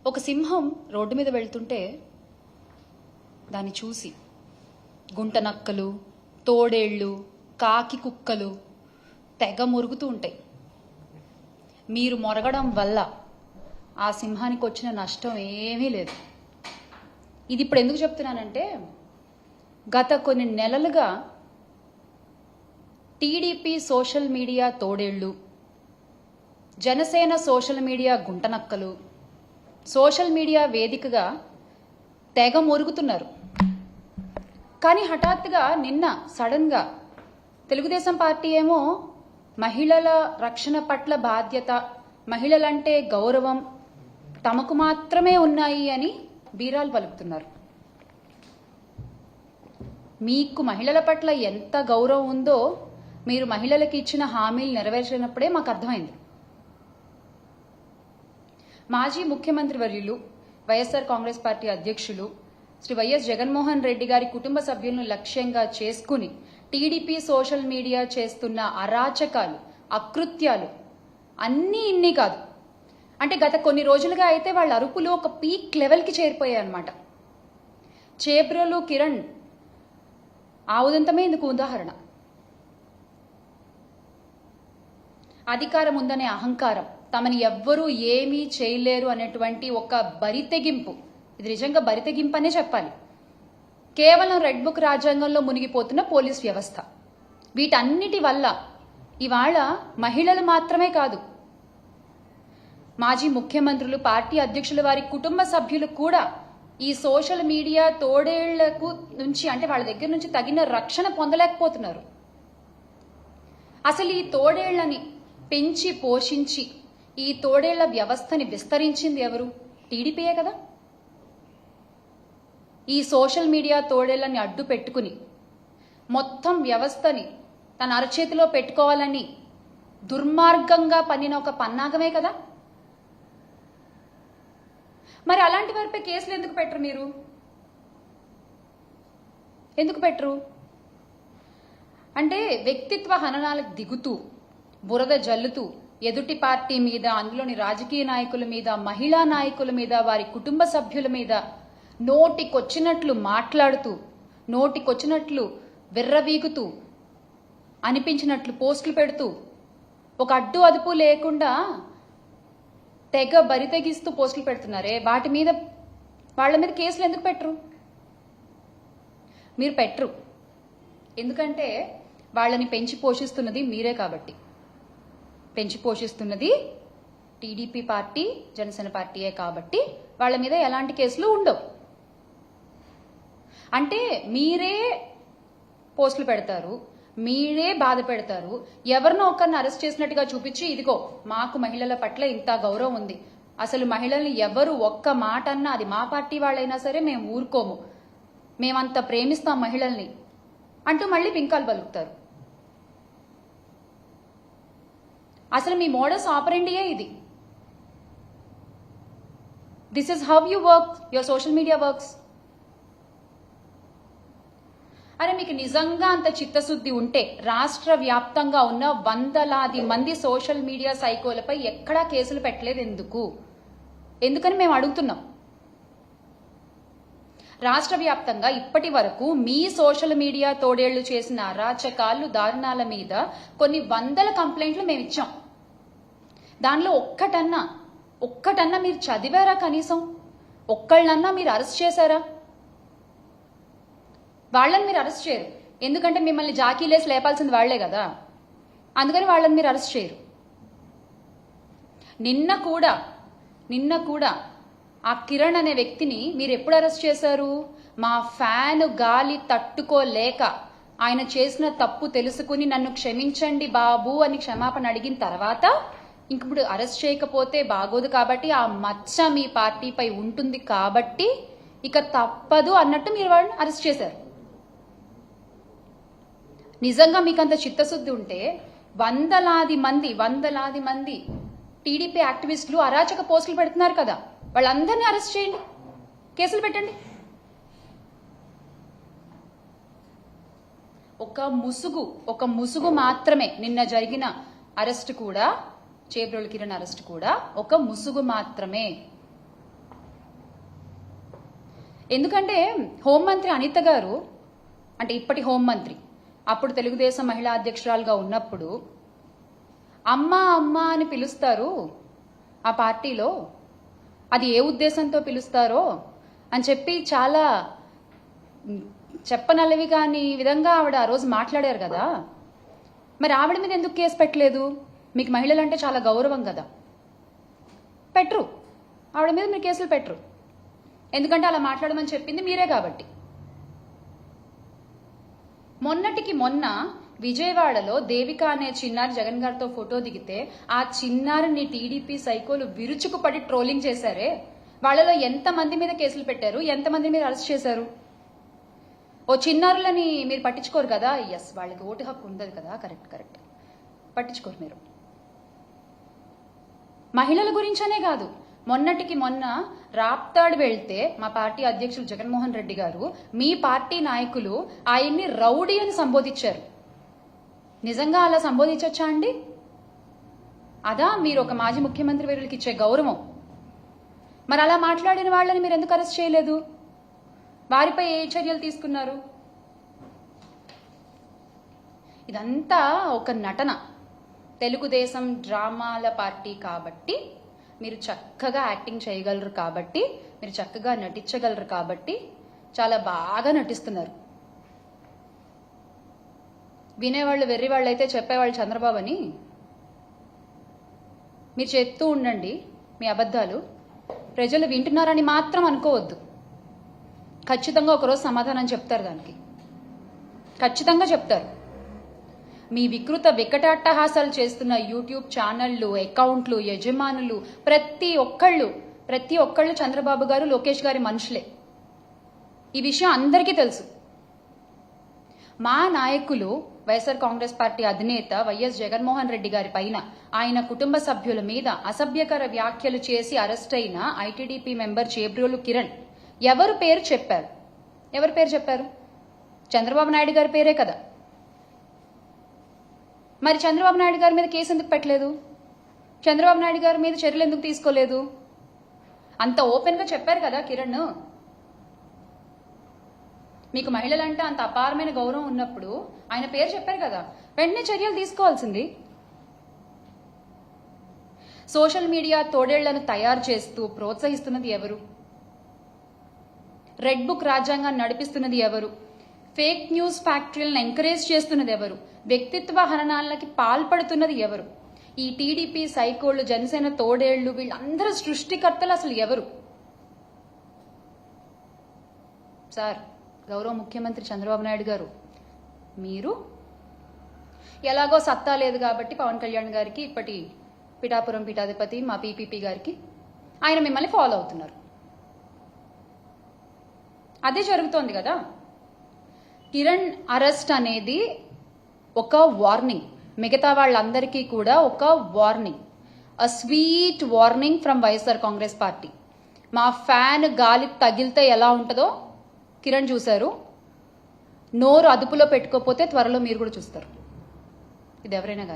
ఒక సింహం రోడ్డు మీద వెళ్తుంటే దాన్ని చూసి గుంటనక్కలు, తోడేళ్లు, కాకి కుక్కలు తెగ మురుగుతూ ఉంటాయి. మీరు మొరగడం వల్ల ఆ సింహానికి వచ్చిన నష్టం ఏమీ లేదు. ఇది ఇప్పుడు ఎందుకు చెప్తున్నానంటే, గత కొన్ని నెలలుగా టీడీపీ సోషల్ మీడియా తోడేళ్లు, జనసేన సోషల్ మీడియా గుంటనక్కలు సోషల్ మీడియా వేదికగా తెగ మురుగుతున్నారు. కానీ హఠాత్తుగా నిన్న సడన్గా తెలుగుదేశం పార్టీ ఏమో మహిళల రక్షణ పట్ల బాధ్యత, మహిళలంటే గౌరవం తమకు మాత్రమే ఉన్నాయి అని బీరాలు పలుకుతున్నారు. మీకు మహిళల పట్ల ఎంత గౌరవం ఉందో మీరు మహిళలకు ఇచ్చిన హామీలు నెరవేర్చినప్పుడే మాకు అర్థమైంది. మాజీ ముఖ్యమంత్రి వర్యులు, వైఎస్ఆర్ కాంగ్రెస్ పార్టీ అధ్యక్షులు శ్రీ వైఎస్ జగన్మోహన్ రెడ్డి గారి కుటుంబ సభ్యులను లక్ష్యంగా చేసుకుని టీడీపీ సోషల్ మీడియా చేస్తున్న అరాచకాలు, అకృత్యాలు అన్నీ ఇన్ని కాదు. అంటే గత కొన్ని రోజులుగా అయితే వాళ్ళ అరుపులు ఒక పీక్ లెవెల్కి చేరిపోయాయి అన్నమాట. చేబ్రోలు కిరణ్ ఆ ఉదంతమే ఇందుకు ఉదాహరణ. అధికారం ఉందనే అహంకారం, తమని ఎవ్వరూ ఏమీ చేయలేరు అనేటువంటి ఒక బరితెగింపు, ఇది నిజంగా బరితెగింపు అనే చెప్పాలి. కేవలం రెడ్ బుక్ రాజ్యాంగంలో మునిగిపోతున్న పోలీస్ వ్యవస్థ, వీటన్నిటి వల్ల ఇవాళ మహిళలు మాత్రమే కాదు, మాజీ ముఖ్యమంత్రులు, పార్టీ అధ్యక్షుల వారి కుటుంబ సభ్యులు కూడా ఈ సోషల్ మీడియా తోడేళ్లకు నుంచి, అంటే వాళ్ళ దగ్గర నుంచి తగిన రక్షణ పొందలేకపోతున్నారు. అసలు ఈ తోడేళ్లని పెంచి పోషించి ఈ తోడేళ్ల వ్యవస్థని విస్తరించింది ఎవరు? టీడీపీయే కదా. ఈ సోషల్ మీడియా తోడేళ్లని అడ్డు పెట్టుకుని మొత్తం వ్యవస్థని తన అరచేతిలో పెట్టుకోవాలని దుర్మార్గంగా పన్నిన ఒక పన్నాగమే కదా. మరి అలాంటి వారిపై కేసులు ఎందుకు పెట్టరు? మీరు ఎందుకు పెట్టరు? అంటే వ్యక్తిత్వ హననాలకు దిగుతూ, బురద జల్లుతూ ఎదుటి పార్టీ మీద, అందులోని రాజకీయ నాయకుల మీద, మహిళా నాయకుల మీద, వారి కుటుంబ సభ్యుల మీద నోటికొచ్చినట్లు మాట్లాడుతూ, నోటికొచ్చినట్లు విర్రవీగుతూ, అనిపించినట్లు పోస్టులు పెడుతూ, ఒక అడ్డు అదుపు లేకుండా తెగ బరితెగిస్తూ పోస్టులు పెడుతున్నారే, వాటి మీద, వాళ్ళ మీద కేసులు ఎందుకు పెట్టరు? మీరు పెట్టరు. ఎందుకంటే వాళ్ళని పెంచి పోషిస్తున్నది మీరే కాబట్టి. పెంచి పోషిస్తున్నది టీడీపీ పార్టీ, జనసేన పార్టీయే కాబట్టి వాళ్ళ మీద ఎలాంటి కేసులు ఉండవు. అంటే మీరే పోస్టులు పెడతారు, మీరే బాధ పెడతారు, ఎవరినో ఒకరిని అరెస్ట్ చేసినట్టుగా చూపించి, ఇదిగో మాకు మహిళల పట్ల ఇంత గౌరవం ఉంది, అసలు మహిళల్ని ఎవరు ఒక్క మాట అన్నా, అది మా పార్టీ వాళ్ళైనా సరే మేము ఊరుకోము, మేమంత ప్రేమిస్తాం మహిళల్ని అంటూ మళ్ళీ పింకాలు పలుకుతారు. అసలు మీ మోడస్ ఆపరెండియే ఇది. This is how you work, your social media works. అరే మీకు నిజంగా అంత చిత్తశుద్ధి ఉంటే రాష్ట్ర వ్యాప్తంగా ఉన్న వందలాది మంది సోషల్ మీడియా సైకోలపై ఎక్కడా కేసులు పెట్టలేదు ఎందుకు? ఎందుకని మేము అడుగుతున్నాం. రాష్ట్ర వ్యాప్తంగా ఇప్పటి వరకు మీ సోషల్ మీడియా తోడేళ్లు చేసిన అరాచకాలు, దారుణాల మీద కొన్ని వందల కంప్లైంట్లు మేము ఇచ్చాం. దానిలో ఒక్కటన్నా మీరు చదివారా? కనీసం ఒక్కళ్ళన్నా మీరు అరెస్ట్ చేశారా? వాళ్ళని మీరు అరెస్ట్ చేయరు, ఎందుకంటే మిమ్మల్ని జాకీలేసి లేపాల్సింది వాళ్లే కదా, అందుకని వాళ్ళని మీరు అరెస్ట్ చేయరు. నిన్న కూడా ఆ కిరణ్ అనే వ్యక్తిని మీరు ఎప్పుడు అరెస్ట్ చేశారు? మా ఫ్యాన్ గాలి తట్టుకోలేక ఆయన చేసిన తప్పు తెలుసుకుని నన్ను క్షమించండి బాబు అని క్షమాపణ అడిగిన తర్వాత, ఇంకప్పుడు అరెస్ట్ చేయకపోతే బాగోదు కాబట్టి, ఆ మచ్చ మీ పార్టీపై ఉంటుంది కాబట్టి ఇక తప్పదు అన్నట్టు మీరు వాళ్ళని అరెస్ట్ చేశారు. నిజంగా మీకంత చిత్తశుద్ధి ఉంటే వందలాది మంది టీడీపీ యాక్టివిస్టులు అరాచక పోస్టులు పెడుతున్నారు కదా, వాళ్ళందరినీ అరెస్ట్ చేయండి, కేసులు పెట్టండి. ఒక ముసుగు మాత్రమే నిన్న జరిగిన అరెస్ట్ కూడా, చేబ్రోలు కిరణ్ అరెస్ట్ కూడా ఒక ముసుగు మాత్రమే. ఎందుకంటే హోంమంత్రి అనిత గారు, అంటే ఇప్పటి హోంమంత్రి, అప్పుడు తెలుగుదేశం మహిళా అధ్యక్షురాలుగా ఉన్నప్పుడు అమ్మ అమ్మ అని పిలుస్తారు ఆ పార్టీలో, అది ఏ ఉద్దేశంతో పిలుస్తారో అని చెప్పి చాలా చెప్పనల్లవి కాని విధంగా ఆవిడ ఆ రోజు మాట్లాడారు కదా. మరి ఆవిడ మీద ఎందుకు కేసు పెట్టలేదు? మీకు మహిళలంటే చాలా గౌరవం కదా, పెట్టరు. ఆవిడ మీద మీరు కేసులు పెట్టరు, ఎందుకంటే అలా మాట్లాడమని చెప్పింది మీరే కాబట్టి. మొన్నటికి మొన్న విజయవాడలో దేవిక అనే చిన్నారి జగన్ గారితో ఫోటో దిగితే ఆ చిన్నారిని టీడీపీ సైకోలు విరుచుకుపడి ట్రోలింగ్ చేశారే, వాళ్ళలో ఎంతమంది మీద కేసులు పెట్టారు, ఎంతమంది మీద అరెస్ట్ చేశారు? ఓ చిన్నారులని మీరు పట్టించుకోరు కదా. ఎస్, వాళ్ళకి ఓటు హక్కు ఉండదు కదా, కరెక్ట్, పట్టించుకోరు మీరు. మహిళల గురించనే కాదు, మొన్నటికి మొన్న రాప్తాడు వెళ్తే మా పార్టీ అధ్యక్షులు జగన్మోహన్ రెడ్డి గారు, మీ పార్టీ నాయకులు ఆయన్ని రౌడీ అని సంబోధించారు. నిజంగా అలా సంబోధించొచ్చా అండి? అదా మీరు ఒక మాజీ ముఖ్యమంత్రి వీరులకి ఇచ్చే గౌరవం? మరి అలా మాట్లాడిన వాళ్ళని మీరు ఎందుకు అరెస్ట్ చేయలేదు? వారిపై ఏ చర్యలు తీసుకున్నారు? ఇదంతా ఒక నటన. తెలుగుదేశం డ్రామాల పార్టీ కాబట్టి మీరు చక్కగా యాక్టింగ్ చేయగలరు, కాబట్టి మీరు చక్కగా నటించగలరు, కాబట్టి చాలా బాగా నటిస్తున్నారు. వినేవాళ్ళు వెర్రివాళ్ళు అయితే చెప్పేవాళ్ళు చంద్రబాబు అని. మీరు చెప్తూ ఉండండి మీ అబద్ధాలు, ప్రజలు వింటున్నారని మాత్రం అనుకోవద్దు. ఖచ్చితంగా ఒకరోజు సమాధానం చెప్తారు, దానికి ఖచ్చితంగా చెప్తారు. మీ వికృత వికటాట్టహాసాలు చేస్తున్న యూట్యూబ్ ఛానళ్లు, అకౌంట్లు, యజమానులు ప్రతి ఒక్కళ్ళు చంద్రబాబు గారు, లోకేష్ గారి మనుషులే. ఈ విషయం అందరికీ తెలుసు. మా నాయకులు వైఎస్ఆర్ కాంగ్రెస్ పార్టీ అధినేత వైఎస్ జగన్మోహన్ రెడ్డి గారి పైన, ఆయన కుటుంబ సభ్యుల మీద అసభ్యకర వ్యాఖ్యలు చేసి అరెస్ట్ అయిన ఐటీడీపీ మెంబర్ చేబ్రోలు కిరణ్ ఎవరు పేరు చెప్పారు? చంద్రబాబు నాయుడు గారి పేరే కదా. మరి చంద్రబాబు నాయుడు గారి మీద కేసు ఎందుకు పెట్టలేదు? చంద్రబాబు నాయుడు గారి మీద చర్యలు ఎందుకు తీసుకోలేదు? అంత ఓపెన్ గా చెప్పారు కదా కిరణ్. మీకు మహిళలంటే అంత అపారమైన గౌరవం ఉన్నప్పుడు ఆయన పేరు చెప్పారు కదా, వెంటనే చర్యలు తీసుకోవాల్సింది. సోషల్ మీడియా తోడేళ్లను తయారు చేస్తూ ప్రోత్సహిస్తున్నది ఎవరు? రెడ్ బుక్ రాజ్యాంగాన్ని నడిపిస్తున్నది ఎవరు? ఫేక్ న్యూస్ ఫ్యాక్టరీలను ఎంకరేజ్ చేస్తున్నది ఎవరు? వ్యక్తిత్వ హననాలకి పాల్పడుతున్నది ఎవరు? ఈ టీడీపీ సైకోళ్లు, జనసేన తోడేళ్లు, వీళ్ళందరూ సృష్టికర్తలు అసలు ఎవరు? సార్, గౌరవ ముఖ్యమంత్రి చంద్రబాబు నాయుడు గారు, మీరు ఎలాగో సత్తా లేదు కాబట్టి పవన్ కళ్యాణ్ గారికి, ఇప్పటి పిఠాపురం పీఠాధిపతి మా పీపీపీ గారికి, ఆయన మిమ్మల్ని ఫాలో అవుతున్నారు. అదే జరుగుతోంది కదా. కిరణ్ అరెస్ట్ అనేది ఒక వార్నింగ్, మిగతా వాళ్ళందరికీ కూడా ఒక warning, a sweet warning from YSR Congress party. మా ఫ్యాన్ గాలి తగిలితే ఎలా ఉంటుందో కిరణ్ చూశారు. నోరు అదుపులో పెట్టుకోకపోతే త్వరలో మీరు కూడా చూస్తారు. ఇది ఎవరైనా